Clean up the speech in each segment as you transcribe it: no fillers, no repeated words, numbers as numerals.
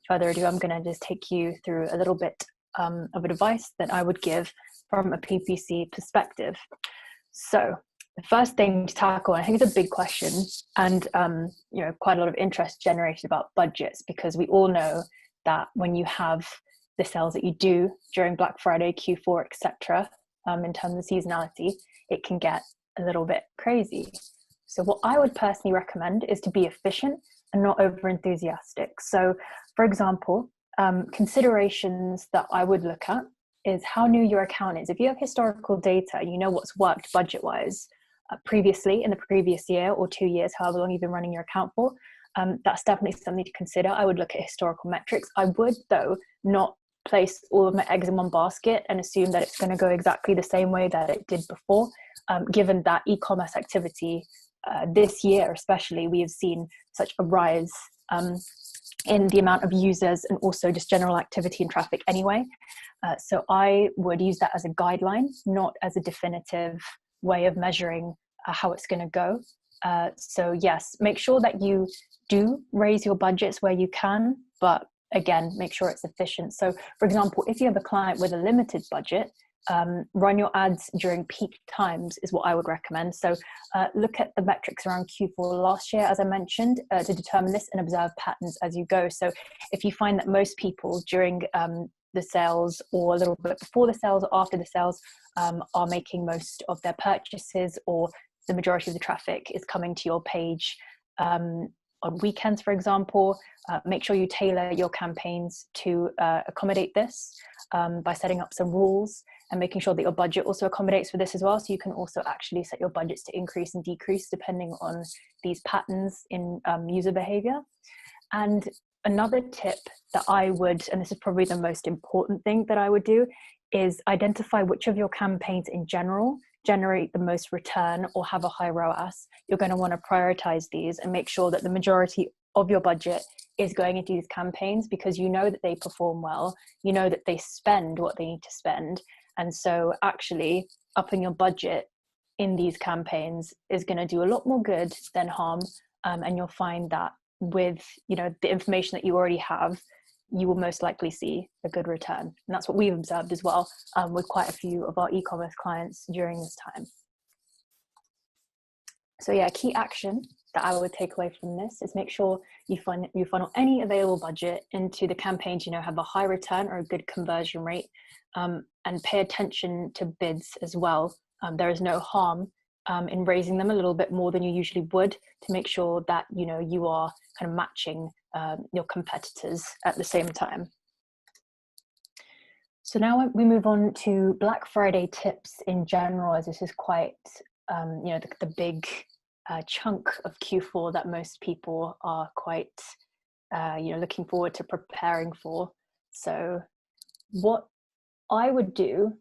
further ado, I'm going to just take you through a little bit of advice that I would give from a PPC perspective. So the first thing to tackle, I think it's a big question, and quite a lot of interest generated about budgets, because we all know that when you have the sales that you do during Black Friday, Q4, etc., in terms of seasonality, it can get a little bit crazy. So what I would personally recommend is to be efficient and not over enthusiastic. So for example, considerations that I would look at is how new your account is. If you have historical data, you know what's worked budget-wise previously in the previous year or 2 years, however long you've been running your account for, that's definitely something to consider. I would look at historical metrics. I would, though, not place all of my eggs in one basket and assume that it's going to go exactly the same way that it did before, given that e-commerce activity this year especially, we have seen such a rise in the amount of users and also just general activity and traffic anyway. So I would use that as a guideline, not as a definitive way of measuring how it's going to go. So yes, make sure that you do raise your budgets where you can, but again, make sure it's efficient. So for example, if you have a client with a limited budget, run your ads during peak times is what I would recommend. So look at the metrics around Q4 last year, as I mentioned, to determine this and observe patterns as you go. So if you find that most people during the sales or a little bit before the sales or after the sales are making most of their purchases, or the majority of the traffic is coming to your page on weekends, for example, make sure you tailor your campaigns to accommodate this by setting up some rules and making sure that your budget also accommodates for this as well. So you can also actually set your budgets to increase and decrease depending on these patterns in user behavior. And another tip that I would, and this is probably the most important thing that I would do, is identify which of your campaigns in general generate the most return or have a high ROAS. You're going to want to prioritize these and make sure that the majority of your budget is going into these campaigns, because you know that they perform well, you know that they spend what they need to spend. And so actually upping your budget in these campaigns is going to do a lot more good than harm. And you'll find that with the information that you already have, you will most likely see a good return. And that's what we've observed as well with quite a few of our e-commerce clients during this time. So yeah, key action that I would take away from this is make sure you funnel any available budget into the campaigns have a high return or a good conversion rate, and pay attention to bids as well. There is no harm in raising them a little bit more than you usually would, to make sure that you are kind of matching your competitors at the same time. So now we move on to Black Friday tips in general, as this is quite the big chunk of Q4 that most people are quite looking forward to preparing for. So what I would do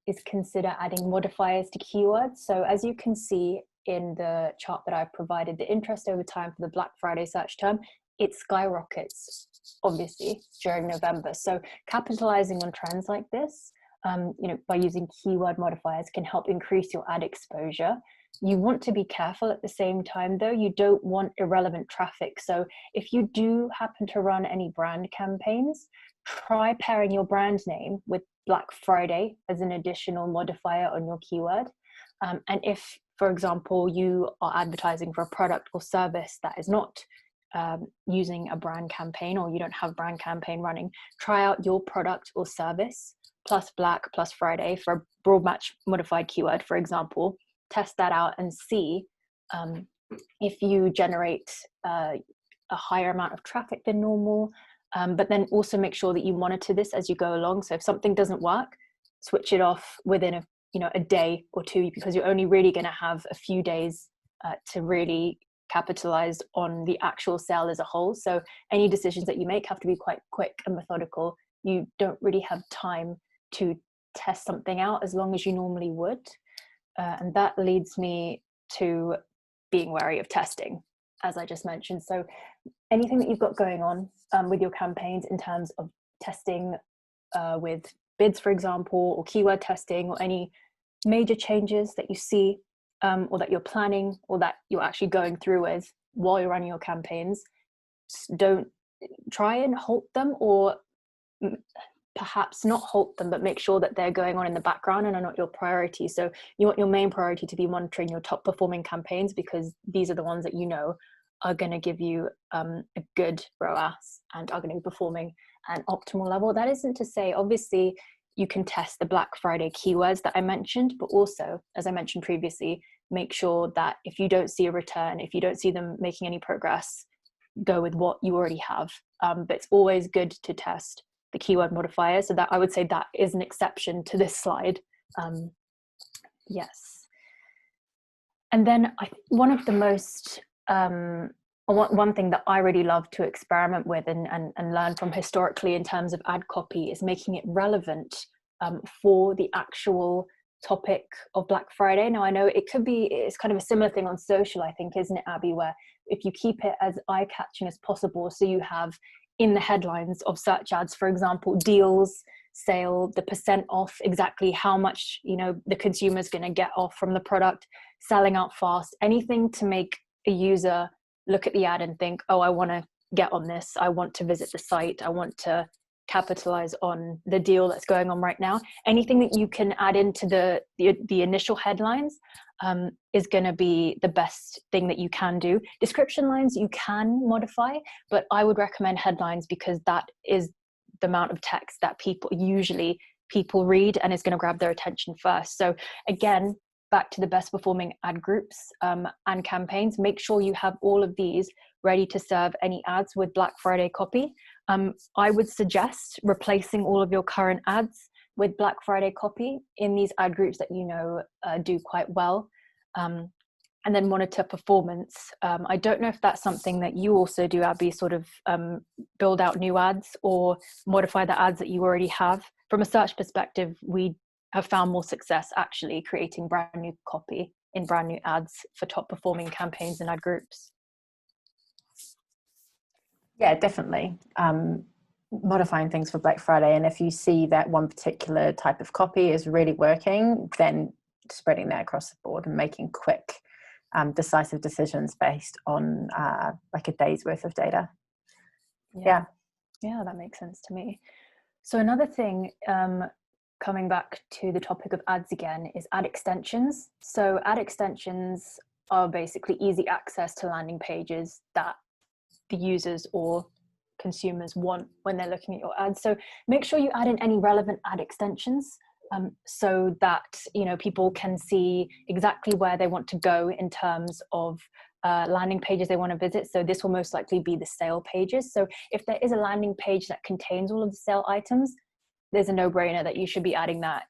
is consider adding modifiers to keywords. So as you can see in the chart that I've provided, the interest over time for the Black Friday search term, it skyrockets obviously during November. So capitalizing on trends like this, by using keyword modifiers can help increase your ad exposure. You want to be careful at the same time though. You don't want irrelevant traffic. So if you do happen to run any brand campaigns, try pairing your brand name with Black Friday as an additional modifier on your keyword. And if, for example, you are advertising for a product or service that is not using a brand campaign, or you don't have brand campaign running, try out your product or service plus Black plus Friday for a broad match modified keyword, for example. Test that out and see if you generate a higher amount of traffic than normal. But then also make sure that you monitor this as you go along. So if something doesn't work, switch it off within a day or two, because you're only really going to have a few days to really capitalize on the actual sale as a whole. So any decisions that you make have to be quite quick and methodical. You don't really have time to test something out as long as you normally would. And that leads me to being wary of testing, as I just mentioned. So anything that you've got going on with your campaigns in terms of testing with bids, for example, or keyword testing, or any major changes that you see or that you're planning or that you're actually going through with while you're running your campaigns, don't try and halt them, or perhaps not halt them, but make sure that they're going on in the background and are not your priority. So you want your main priority to be monitoring your top performing campaigns, because these are the ones that you know are going to give you a good ROAS and are going to be performing at an optimal level. That isn't to say, obviously, you can test the Black Friday keywords that I mentioned, but also, as I mentioned previously, make sure that if you don't see a return, if you don't see them making any progress, go with what you already have. But it's always good to test the keyword modifier. So that, I would say, that is an exception to this slide. Yes. And then one of the most, one thing that I really love to experiment with and learn from historically in terms of ad copy is making it relevant for the actual topic of Black Friday. Now, I know it's kind of a similar thing on social, I think, isn't it, Abby, where if you keep it as eye-catching as possible, so you have in the headlines of search ads, for example, deals, sale, the percent off, exactly how much, you know, the consumer's going to get off from the product, selling out fast, anything to make a user look at the ad and think, oh, I want to get on this, I want to visit the site, I want to capitalize on the deal that's going on right now. Anything that you can add into the initial headlines is going to be the best thing that you can do. Description lines you can modify, but I would recommend headlines, because that is the amount of text that people read and is going to grab their attention first. So again, back to the best performing ad groups and campaigns, make sure you have all of these ready to serve any ads with Black Friday copy. I would suggest replacing all of your current ads with Black Friday copy in these ad groups that you know do quite well, and then monitor performance. I don't know if that's something that you also do, Abby, sort of build out new ads or modify the ads that you already have. From a search perspective, we have found more success actually creating brand new copy in brand new ads for top performing campaigns and ad groups. Yeah, definitely. Modifying things for Black Friday, and if you see that one particular type of copy is really working, then spreading that across the board and making quick, decisive decisions based on like a day's worth of data. Yeah, that makes sense to me. So another thing, coming back to the topic of ads again, is ad extensions. So ad extensions are basically easy access to landing pages that the users or consumers want when they're looking at your ads. So make sure you add in any relevant ad extensions so that, you know, people can see exactly where they want to go in terms of landing pages they want to visit. So this will most likely be the sale pages. So if there is a landing page that contains all of the sale items, there's a no-brainer that you should be adding that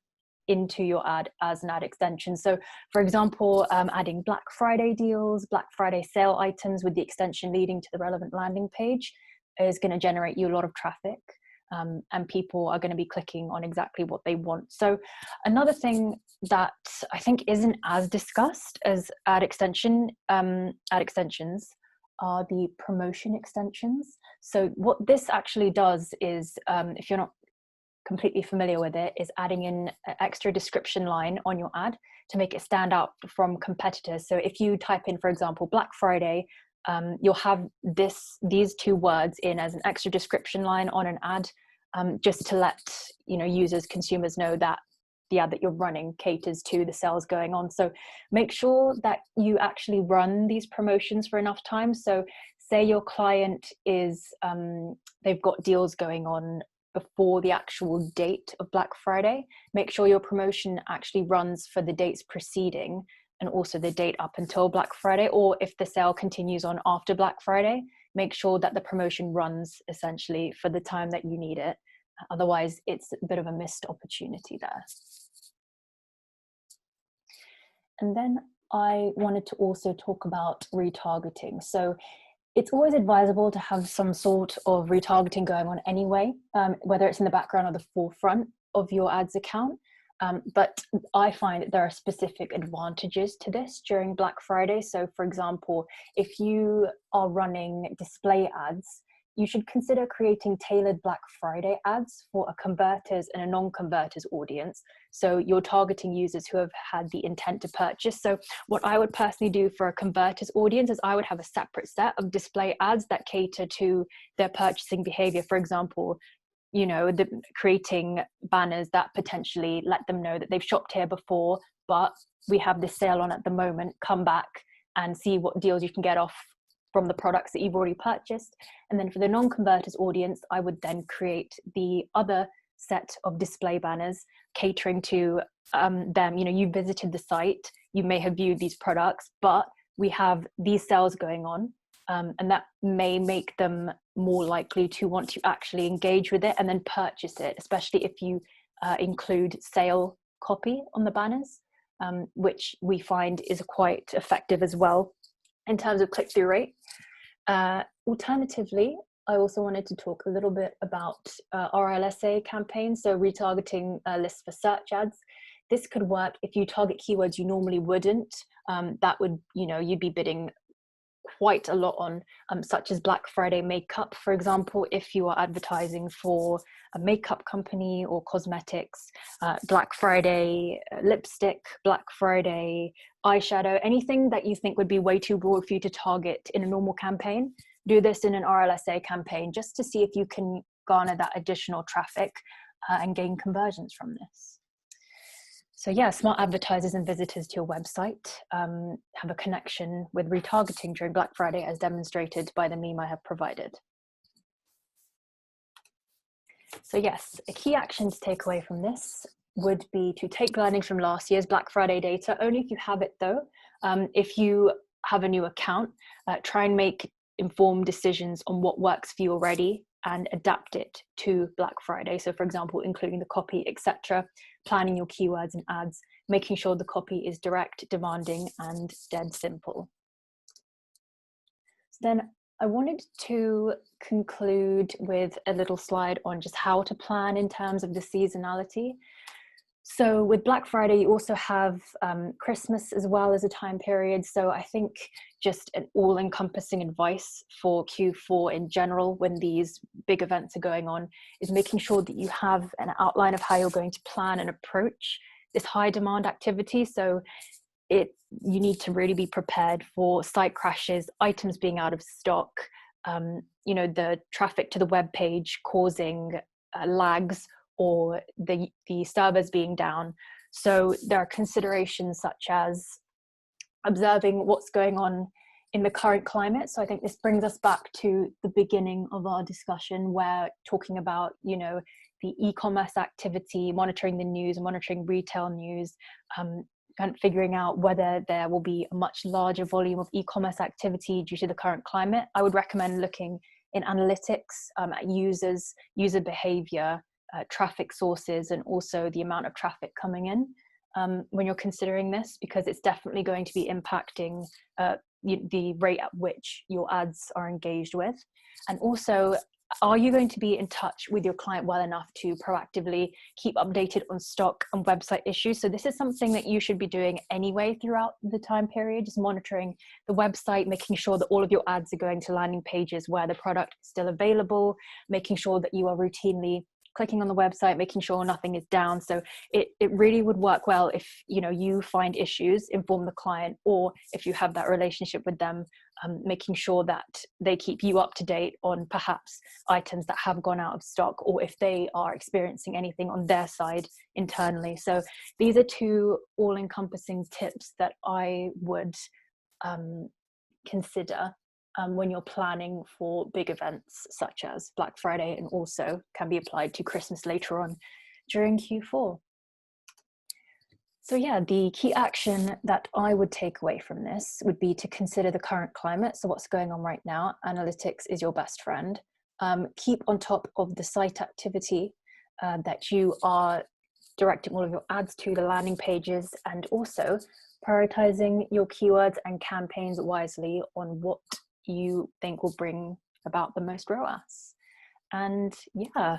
into your ad as an ad extension. So for example, adding Black Friday deals, Black Friday sale items with the extension leading to the relevant landing page is going to generate you a lot of traffic, and people are going to be clicking on exactly what they want. So another thing that I think isn't as discussed as ad extensions are the promotion extensions. So what this actually does is, if you're not completely familiar with it, is adding in an extra description line on your ad to make it stand out from competitors. So if you type in, for example, Black Friday, you'll have these two words in as an extra description line on an ad, just to let, you know, users, consumers know that the ad that you're running caters to the sales going on. So make sure that you actually run these promotions for enough time. So say your client is, they've got deals going on before the actual date of Black Friday, make sure your promotion actually runs for the dates preceding and also the date up until Black Friday. Or if the sale continues on after Black Friday, make sure that the promotion runs essentially for the time that you need it. Otherwise, it's a bit of a missed opportunity there. And then I wanted to also talk about retargeting. So it's always advisable to have some sort of retargeting going on anyway, whether it's in the background or the forefront of your ads account. But I find that there are specific advantages to this during Black Friday. So for example, if you are running display ads, you should consider creating tailored Black Friday ads for a converters and a non-converters audience. So you're targeting users who have had the intent to purchase. So what I would personally do for a converters audience is I would have a separate set of display ads that cater to their purchasing behavior. For example, creating banners that potentially let them know that they've shopped here before, but we have this sale on at the moment. Come back and see what deals you can get off from the products that you've already purchased. And then for the non-converters audience, I would then create the other set of display banners catering to them. You visited the site, you may have viewed these products, but we have these sales going on, and that may make them more likely to want to actually engage with it and then purchase it, especially if you include sale copy on the banners, which we find is quite effective as well in terms of click-through rate. Alternatively, I also wanted to talk a little bit about RLSA campaigns, so retargeting lists for search ads. This could work if you target keywords you normally wouldn't. That would, you'd be bidding quite a lot on, such as Black Friday makeup, for example. If you are advertising for a makeup company or cosmetics, Black Friday lipstick, Black Friday eyeshadow, anything that you think would be way too broad for you to target in a normal campaign, do this in an RLSA campaign just to see if you can garner that additional traffic and gain conversions from this. So yeah, smart advertisers and visitors to your website have a connection with retargeting during Black Friday, as demonstrated by the meme I have provided. So yes, a key action to take away from this would be to take learnings from last year's Black Friday data, only if you have it though. If you have a new account, try and make informed decisions on what works for you already and adapt it to Black Friday. So for example, including the copy, etc., planning your keywords and ads, making sure the copy is direct, demanding, and dead simple. So then I wanted to conclude with a little slide on just how to plan in terms of the seasonality. So with Black Friday, you also have Christmas as well as a time period. So I think just an all-encompassing advice for Q4 in general, when these big events are going on, is making sure that you have an outline of how you're going to plan and approach this high demand activity. So you need to really be prepared for site crashes, items being out of stock, the traffic to the web page causing lags, or the servers being down. So there are considerations such as observing what's going on in the current climate. So I think this brings us back to the beginning of our discussion, where talking about, the e-commerce activity, monitoring the news, monitoring retail news, kind of figuring out whether there will be a much larger volume of e-commerce activity due to the current climate. I would recommend looking in analytics at user behavior, traffic sources, and also the amount of traffic coming in when you're considering this, because it's definitely going to be impacting the rate at which your ads are engaged with. And also, are you going to be in touch with your client well enough to proactively keep updated on stock and website issues? So this is something that you should be doing anyway throughout the time period, just monitoring the website, making sure that all of your ads are going to landing pages where the product is still available, making sure that you are routinely clicking on the website, making sure nothing is down. So it really would work well if you find issues, inform the client, or if you have that relationship with them, making sure that they keep you up to date on perhaps items that have gone out of stock, or if they are experiencing anything on their side internally. So these are two all-encompassing tips that I would consider when you're planning for big events such as Black Friday, and also can be applied to Christmas later on during Q4. So yeah, the key action that I would take away from this would be to consider the current climate. So what's going on right now? Analytics is your best friend. Keep on top of the site activity that you are directing all of your ads to, the landing pages, and also prioritizing your keywords and campaigns wisely on what you think will bring about the most ROAS. And yeah,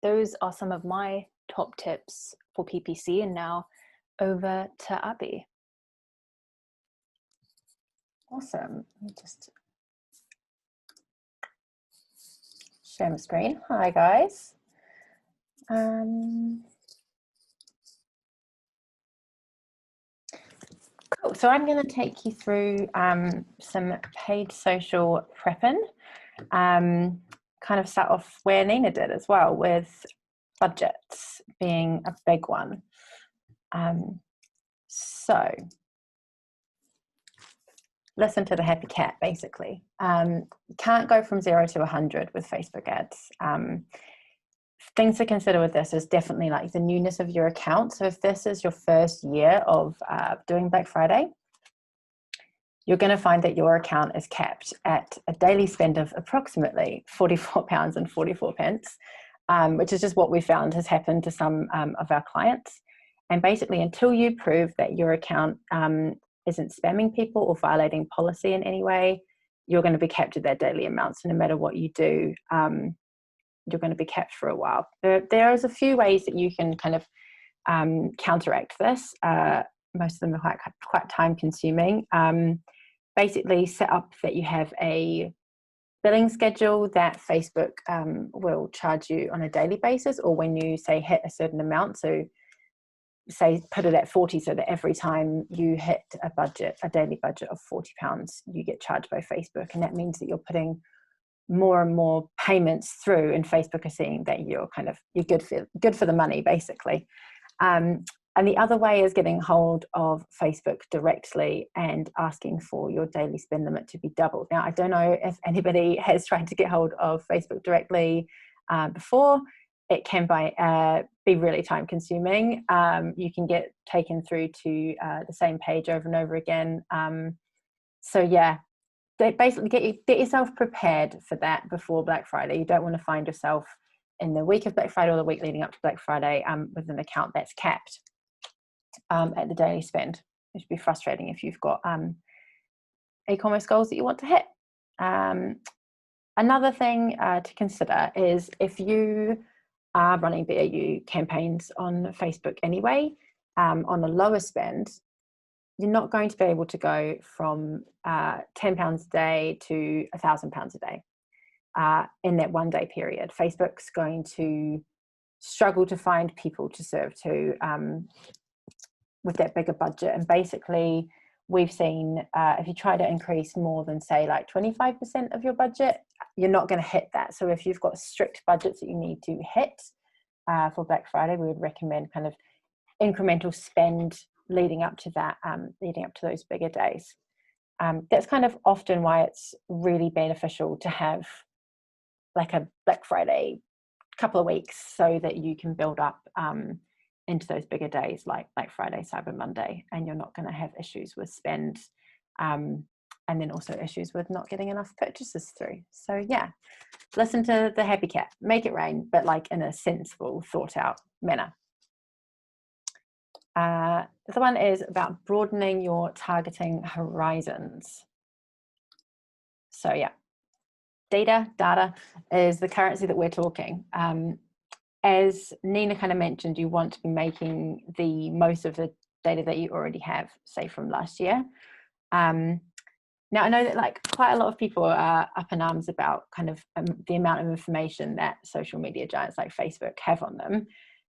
those are some of my top tips for PPC. And now over to Abby. Awesome. Let me just share my screen. Hi guys. Cool. So I'm going to take you through some paid social prepping. Kind of start off where Nina did as well, with budgets being a big one. So listen to the happy cat, basically. Can't go from 0 to 100 with Facebook ads. Things to consider with this is definitely like the newness of your account. So if this is your first year of doing Black Friday, you're going to find that your account is capped at a daily spend of approximately £44.44, which is just what we found has happened to some of our clients. And basically, until you prove that your account isn't spamming people or violating policy in any way, you're going to be capped at that daily amount. So no matter what you do, you're going to be capped for a while. There's a few ways that you can kind of counteract this. Most of them are quite time consuming. Basically set up that you have a billing schedule that Facebook will charge you on a daily basis, or when you say hit a certain amount. So say put it at 40, so that every time you hit a daily budget of £40, you get charged by Facebook. And that means that you're putting more and more payments through, and Facebook are seeing that you're good for the money, basically. And the other way is getting hold of Facebook directly and asking for your daily spend limit to be doubled. Now, I don't know if anybody has tried to get hold of Facebook directly before. It can be really time consuming. You can get taken through to the same page over and over again. So yeah, basically get yourself prepared for that before Black Friday. You don't want to find yourself in the week of Black Friday or the week leading up to Black Friday with an account that's capped at the daily spend. It should be frustrating if you've got e-commerce goals that you want to hit. Another thing to consider is if you are running BAU campaigns on Facebook anyway, on a lower spend, you're not going to be able to go from £10 a day to £1,000 a day in that 1 day period. Facebook's going to struggle to find people to serve to with that bigger budget. And basically, we've seen if you try to increase more than, say, like 25% of your budget, you're not going to hit that. So if you've got strict budgets that you need to hit for Black Friday, we would recommend kind of incremental spend leading up to that, leading up to those bigger days. That's kind of often why it's really beneficial to have like a Black Friday couple of weeks, so that you can build up into those bigger days like Black Friday, Cyber Monday, and you're not going to have issues with spend, and then also issues with not getting enough purchases through. So yeah, listen to the happy cat, make it rain, but like in a sensible, thought out manner. The other one is about broadening your targeting horizons. So yeah, data is the currency that we're talking. As Nina kind of mentioned, you want to be making the most of the data that you already have, say from last year. Now I know that like quite a lot of people are up in arms about kind of the amount of information that social media giants like Facebook have on them.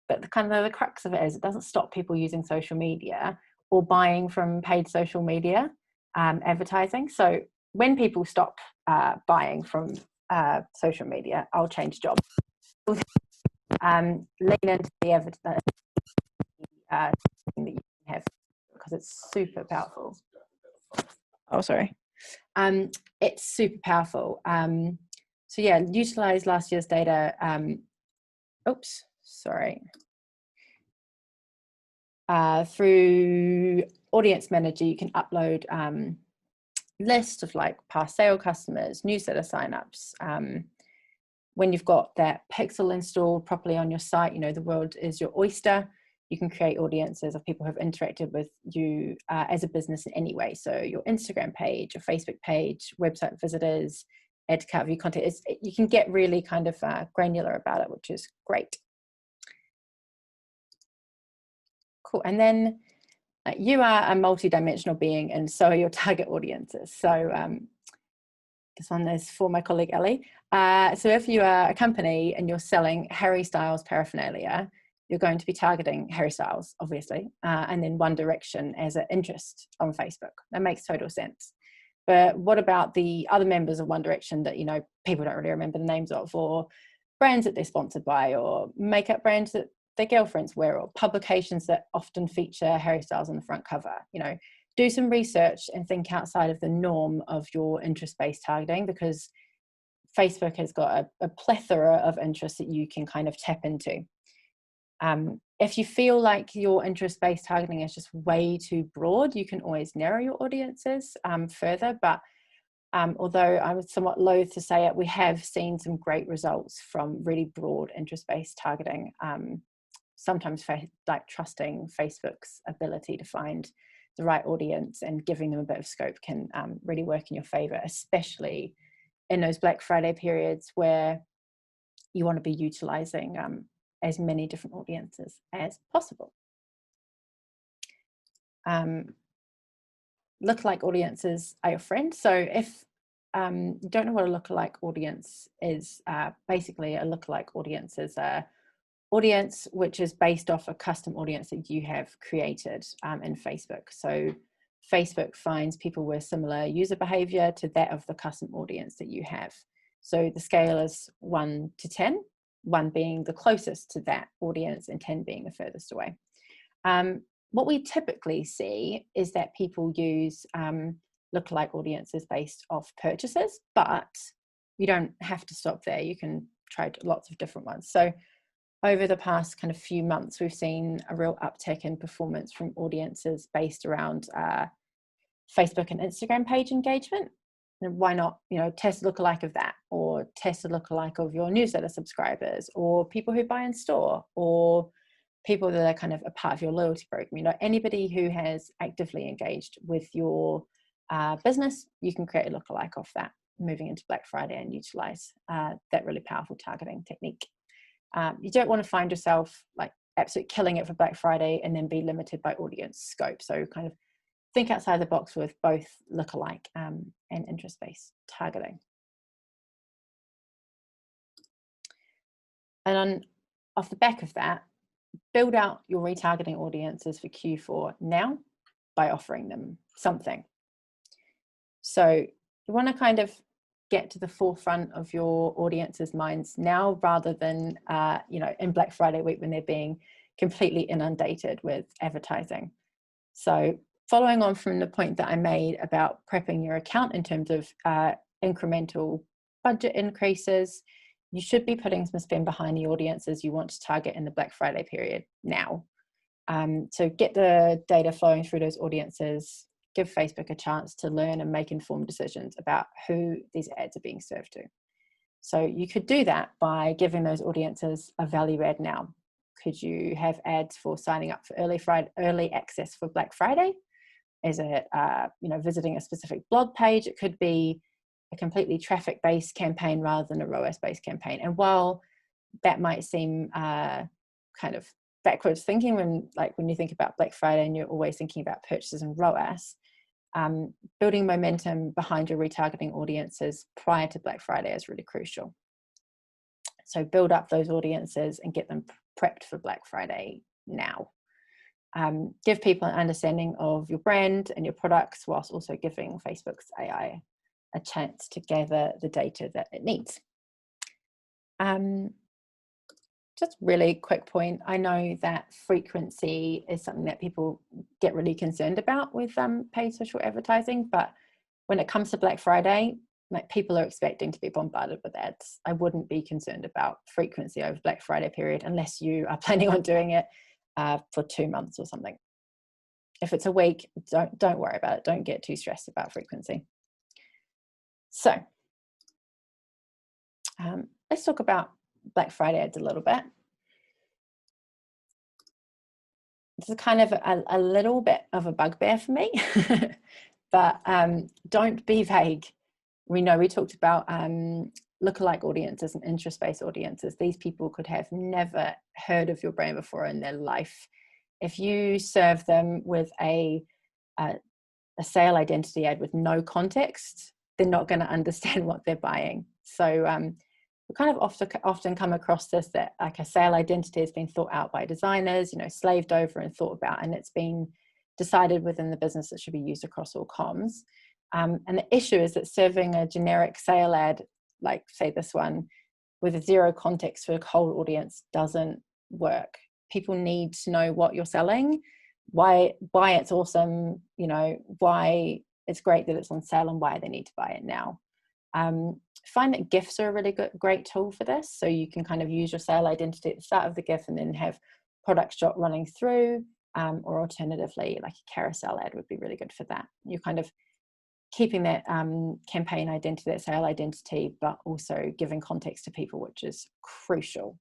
But the crux of it is it doesn't stop people using social media or buying from paid social media advertising. So when people stop buying from social media, I'll change jobs. Lean into the advertising that you have, because it's super powerful. Oh, sorry. It's super powerful. So yeah, utilize last year's data. Oops, sorry. Through Audience Manager, you can upload list of like past sale customers, newsletter signups. When you've got that pixel installed properly on your site, you know, the world is your oyster. You can create audiences of people who have interacted with you as a business in any way. So your Instagram page, your Facebook page, website visitors, add to cart view content. You can get really kind of granular about it, which is great. Cool. And then you are a multi-dimensional being, and so are your target audiences. So This one is for my colleague Ellie. So if you are a company and you're selling Harry Styles paraphernalia, you're going to be targeting Harry Styles, obviously, and then One Direction as an interest on Facebook. That makes total sense. But what about the other members of One Direction that, you know, people don't really remember the names of, or brands that they're sponsored by, or makeup brands that their girlfriends wear, or publications that often feature Harry Styles on the front cover? You know, do some research and think outside of the norm of your interest-based targeting, because Facebook has got a plethora of interests that you can kind of tap into. If you feel like your interest-based targeting is just way too broad, you can always narrow your audiences further. But although I was somewhat loath to say it, we have seen some great results from really broad interest-based targeting. Sometimes like trusting Facebook's ability to find the right audience and giving them a bit of scope can really work in your favor, especially in those Black Friday periods where you want to be utilizing as many different audiences as possible. Lookalike audiences are your friend. So if you don't know what a lookalike audience is, basically a lookalike audience is a audience which is based off a custom audience that you have created in Facebook. So Facebook finds people with similar user behavior to that of the custom audience that you have. So the scale is 1 to 10, 1 being the closest to that audience and 10 being the furthest away. What we typically see is that people use lookalike audiences based off purchases, but you don't have to stop there. You can try lots of different ones. So over the past kind of few months, we've seen a real uptick in performance from audiences based around Facebook and Instagram page engagement. And why not, you know, test a lookalike of that, or test a lookalike of your newsletter subscribers, or people who buy in store, or people that are kind of a part of your loyalty program. You know, anybody who has actively engaged with your business, you can create a lookalike off that moving into Black Friday and utilize that really powerful targeting technique. You don't want to find yourself like absolutely killing it for Black Friday and then be limited by audience scope. So kind of think outside the box with both lookalike and interest-based targeting. And off the back of that, build out your retargeting audiences for Q4 now by offering them something. So you want to kind of get to the forefront of your audience's minds now, rather than you know, in Black Friday week when they're being completely inundated with advertising. So following on from the point that I made about prepping your account in terms of incremental budget increases, you should be putting some spend behind the audiences you want to target in the Black Friday period now. So get the data flowing through those audiences, give Facebook a chance to learn and make informed decisions about who these ads are being served to. So you could do that by giving those audiences a value add now. Could you have ads for signing up for early access for Black Friday? Is it you know, visiting a specific blog page? It could be a completely traffic-based campaign rather than a ROAS-based campaign. And while that might seem kind of backwards thinking when you think about Black Friday and you're always thinking about purchases and ROAS, building momentum behind your retargeting audiences prior to Black Friday is really crucial. So build up those audiences and get them prepped for Black Friday now. Give people an understanding of your brand and your products, whilst also giving Facebook's AI a chance to gather the data that it needs. Just really quick point. I know that frequency is something that people get really concerned about with paid social advertising, but when it comes to Black Friday, like, people are expecting to be bombarded with ads. I wouldn't be concerned about frequency over Black Friday period unless you are planning on doing it for 2 months or something. If it's a week, don't worry about it. Don't get too stressed about frequency. So let's talk about Black Friday ads a little bit. This is kind of a little bit of a bugbear for me, but don't be vague. We know we talked about lookalike audiences and interest-based audiences. These people could have never heard of your brand before in their life. If you serve them with a sale identity ad with no context, they're not going to understand what they're buying. So we kind of often come across this, that like a sale identity has been thought out by designers, slaved over and thought about, and it's been decided within the business that should be used across all comms. And the issue is that serving a generic sale ad, like say this one, with a zero context for a cold audience doesn't work. People need to know what you're selling, why it's awesome, why it's great that it's on sale, and why they need to buy it now. Find that GIFs are a really great tool for this. So you can kind of use your sale identity at the start of the GIF and then have product shot running through, or alternatively, like a carousel ad would be really good for that. You're kind of keeping that campaign identity, that sale identity, but also giving context to people, which is crucial.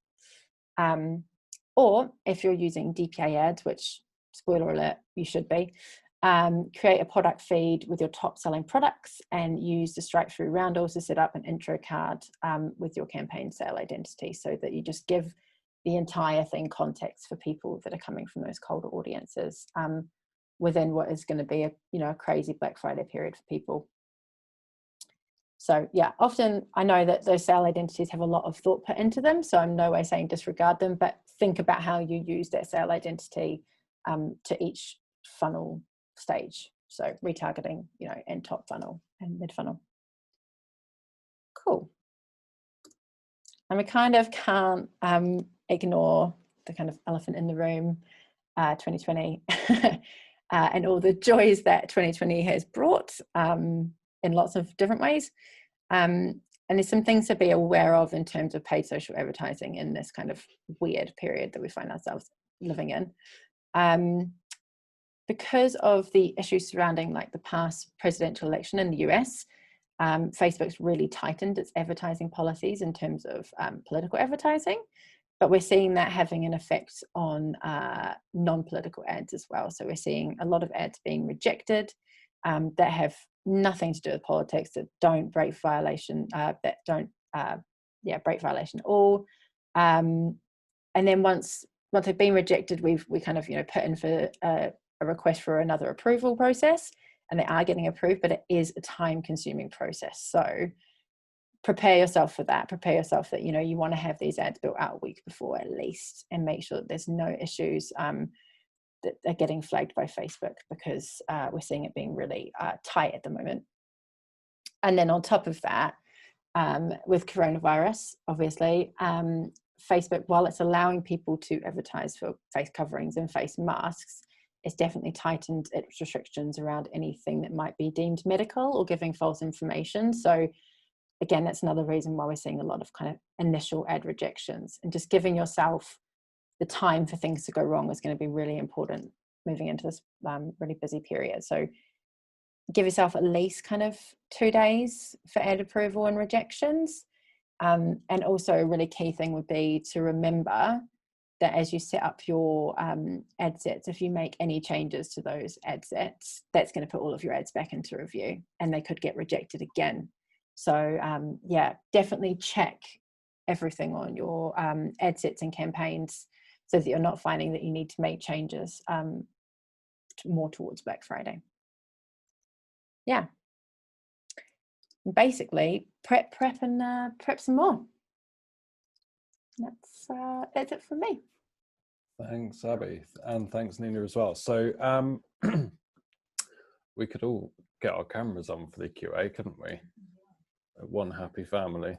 Or if you're using DPA ads, which, spoiler alert, you should be, create a product feed with your top selling products and use the strike through roundels to set up an intro card with your campaign sale identity, so that you just give the entire thing context for people that are coming from those colder audiences within what is going to be a crazy Black Friday period for people. So yeah, often I know that those sale identities have a lot of thought put into them, so I'm no way saying disregard them, but think about how you use that sale identity to each funnel stage. So retargeting, and top funnel and mid funnel. Cool. And we kind of can't ignore the kind of elephant in the room, 2020, and all the joys that 2020 has brought in lots of different ways. And there's some things to be aware of in terms of paid social advertising in this kind of weird period that we find ourselves living in. Because of the issues surrounding like the past presidential election in the US, Facebook's really tightened its advertising policies in terms of political advertising, but we're seeing that having an effect on non-political ads as well. So we're seeing a lot of ads being rejected that have nothing to do with politics, that don't break violation, break violation at all. And then once they've been rejected, we kind of put in for a request for another approval process, and they are getting approved, but it is a time-consuming process. So prepare yourself for that. Prepare yourself that you want to have these ads built out a week before at least, and make sure that there's no issues that are getting flagged by Facebook, because we're seeing it being really tight at the moment. And then on top of that, with coronavirus, obviously, Facebook, while it's allowing people to advertise for face coverings and face masks, it's definitely tightened its restrictions around anything that might be deemed medical or giving false information. So again, that's another reason why we're seeing a lot of kind of initial ad rejections, and just giving yourself the time for things to go wrong is going to be really important moving into this really busy period. So give yourself at least kind of 2 days for ad approval and rejections. And also a really key thing would be to remember that as you set up your ad sets, if you make any changes to those ad sets, that's going to put all of your ads back into review, and they could get rejected again. So yeah, definitely check everything on your ad sets and campaigns, so that you're not finding that you need to make changes more towards Black Friday. Yeah. Basically, prep and prep some more. That's it from me. Thanks, Abby, and thanks, Nina, as well. So we could all get our cameras on for the QA, couldn't we? One happy family.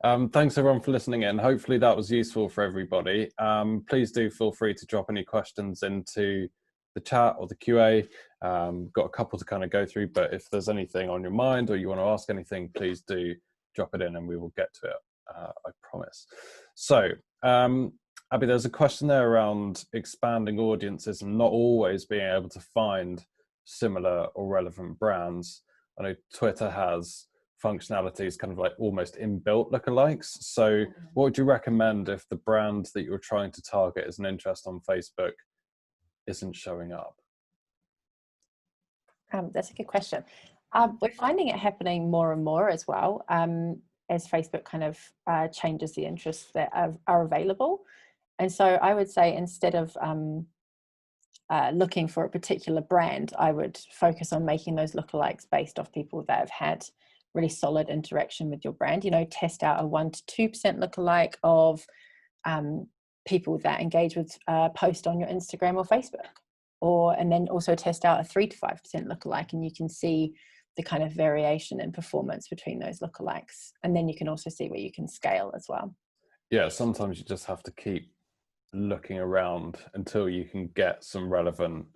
Thanks everyone for listening in. Hopefully that was useful for everybody. Please do feel free to drop any questions into the chat or the QA. Got a couple to kind of go through, but if there's anything on your mind or you want to ask anything, please do drop it in and we will get to it, I promise. So Abby, there's a question there around expanding audiences and not always being able to find similar or relevant brands. I know Twitter has functionalities kind of like almost inbuilt lookalikes. So what would you recommend if the brand that you're trying to target as an interest on Facebook isn't showing up? That's a good question. We're finding it happening more and more as well, as Facebook kind of changes the interests that are available. And so I would say, instead of looking for a particular brand, I would focus on making those lookalikes based off people that have had really solid interaction with your brand. You know, test out a 1 to 2% lookalike of people that engage with a post on your Instagram or Facebook, and then also test out a 3 to 5% lookalike, and you can see the kind of variation in performance between those lookalikes. And then you can also see where you can scale as well. Yeah, sometimes you just have to keep looking around until you can get some relevant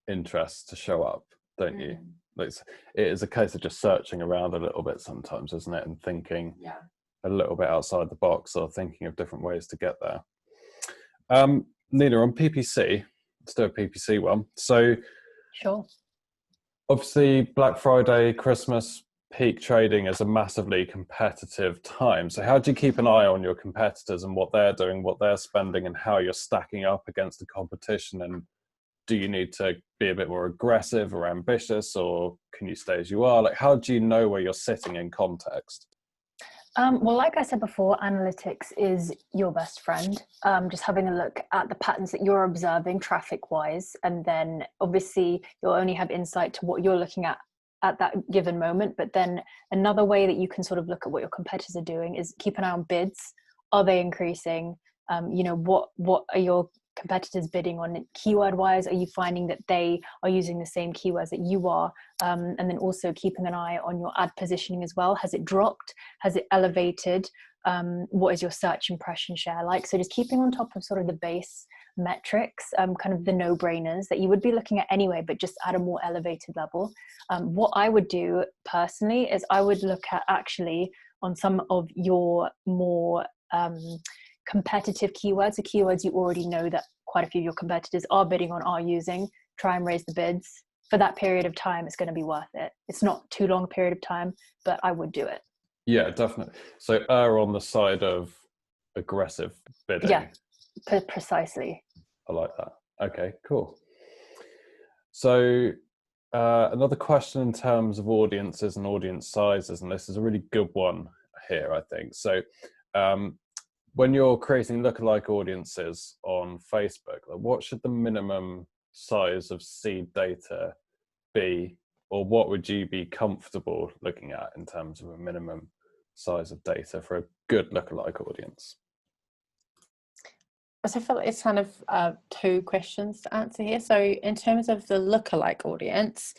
interests to show up, don't you? Like, it is a case of just searching around a little bit sometimes, isn't it? And thinking a little bit outside the box, or thinking of different ways to get there. Nina, on PPC, let's do a PPC one. So Sure. Obviously, Black Friday, Christmas, peak trading is a massively competitive time. So how do you keep an eye on your competitors and what they're doing, what they're spending, and how you're stacking up against the competition? And do you need to be a bit more aggressive or ambitious, or can you stay as you are? Like, how do you know where you're sitting in context? Well, like I said before, analytics is your best friend. Just having a look at the patterns that you're observing traffic-wise, and then obviously you'll only have insight to what you're looking at that given moment. But then another way that you can sort of look at what your competitors are doing is keep an eye on bids. Are they increasing? What are your competitors bidding on keyword wise? Are you finding that they are using the same keywords that you are? And then also keeping an eye on your ad positioning as well. Has it dropped? Has it elevated? What is your search impression share like? So just keeping on top of sort of the base metrics, kind of the no-brainers that you would be looking at anyway, but just at a more elevated level. What I would do personally is I would look at actually on some of your more competitive keywords, the keywords you already know that quite a few of your competitors are bidding on, are using, try and raise the bids. For that period of time, it's going to be worth it. It's not too long a period of time, but I would do it. Yeah, definitely. So err on the side of aggressive bidding. Yeah, precisely. I like that. Okay, cool. So another question in terms of audiences and audience sizes, and this is a really good one here, I think. So when you're creating lookalike audiences on Facebook, what should the minimum size of seed data be, or what would you be comfortable looking at in terms of a minimum size of data for a good lookalike audience? So I feel like it's kind of two questions to answer here. So in terms of the lookalike audience,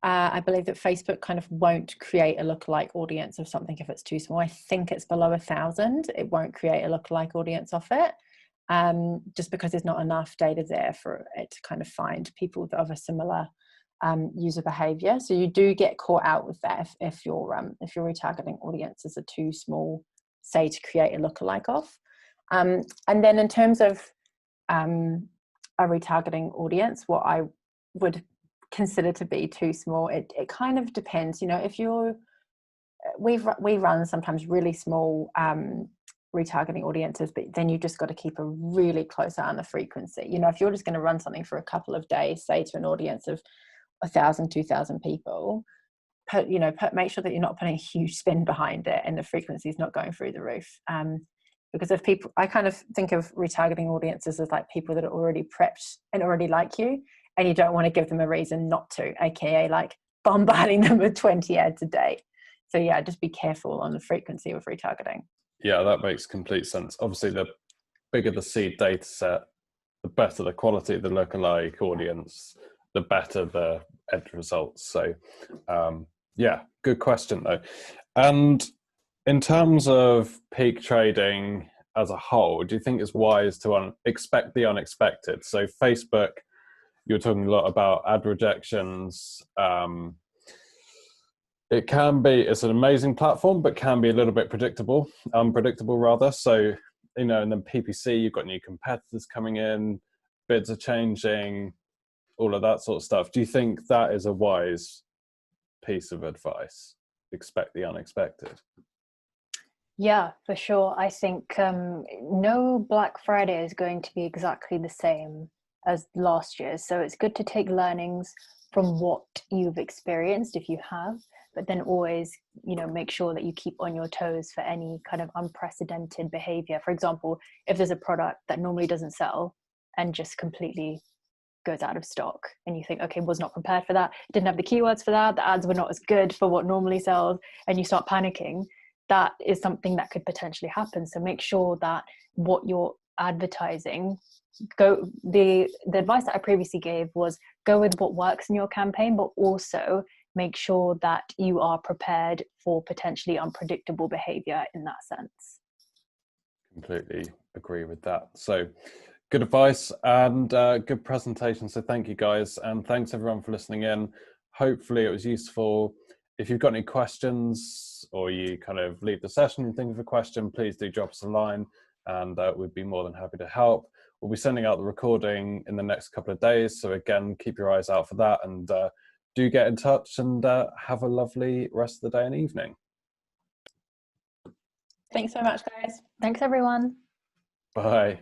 I believe that Facebook kind of won't create a lookalike audience of something if it's too small. I think it's below 1,000. It won't create a lookalike audience off it, just because there's not enough data there for it to kind of find people that have a similar user behavior. So you do get caught out with that if your retargeting audiences are too small, say, to create a lookalike of. And then in terms of a retargeting audience, what I would consider to be too small, it kind of depends. You know, if we run sometimes really small retargeting audiences, but then you just got to keep a really close eye on the frequency. You know, if you're just going to run something for a couple of days, say to an audience of 1,000, 2,000 people, make sure that you're not putting a huge spend behind it and the frequency is not going through the roof. Because if people, I kind of think of retargeting audiences as like people that are already prepped and already like you, and you don't want to give them a reason not to, aka like bombarding them with 20 ads a day. So yeah, just be careful on the frequency of retargeting. Yeah, that makes complete sense. Obviously, the bigger the seed data set, the better the quality of the lookalike audience, the better the end results. So yeah, good question though. And in terms of peak trading as a whole, do you think it's wise to expect the unexpected? So Facebook, you're talking a lot about ad rejections. It's an amazing platform, but can be a little bit unpredictable rather. So, and then PPC, you've got new competitors coming in, bids are changing, all of that sort of stuff. Do you think that is a wise piece of advice? Expect the unexpected. Yeah, for sure. I think no Black Friday is going to be exactly the same as last year. So it's good to take learnings from what you've experienced, if you have, but then always, make sure that you keep on your toes for any kind of unprecedented behavior. For example, if there's a product that normally doesn't sell and just completely goes out of stock and you think, okay, was not prepared for that, didn't have the keywords for that, the ads were not as good for what normally sells, and you start panicking, that is something that could potentially happen. So make sure that what you're advertising, the advice that I previously gave was go with what works in your campaign, but also make sure that you are prepared for potentially unpredictable behavior in that sense. Completely agree with that. So good advice and good presentation. So thank you guys, and thanks everyone for listening in. Hopefully it was useful. If you've got any questions or you kind of leave the session and think of a question, please do drop us a line and we'd be more than happy to help. We'll be sending out the recording in the next couple of days. So again, keep your eyes out for that, and do get in touch, and have a lovely rest of the day and evening. Thanks so much, guys. Thanks, everyone. Bye.